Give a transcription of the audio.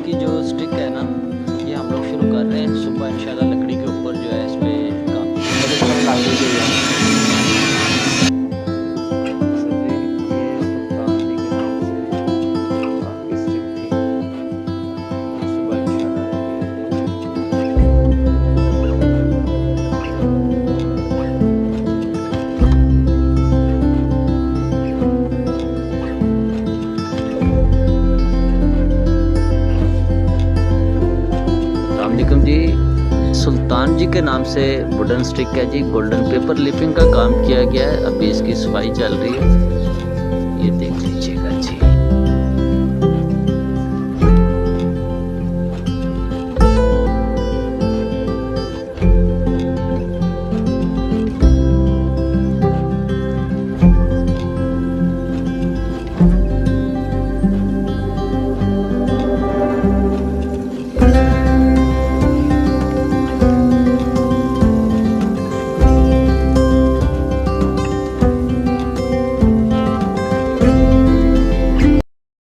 की जो स्टिक है ना, ये हम लोग शुरू कर रहे हैं सुबह इंशाल्लाह। लकड़ी के ऊपर जो है इस पे काम वालेकुम जी। सुल्तान जी के नाम से वुडन स्टिक है जी। गोल्डन पेपर लिपिंग का काम किया गया है। अभी इसकी सफाई चल रही है।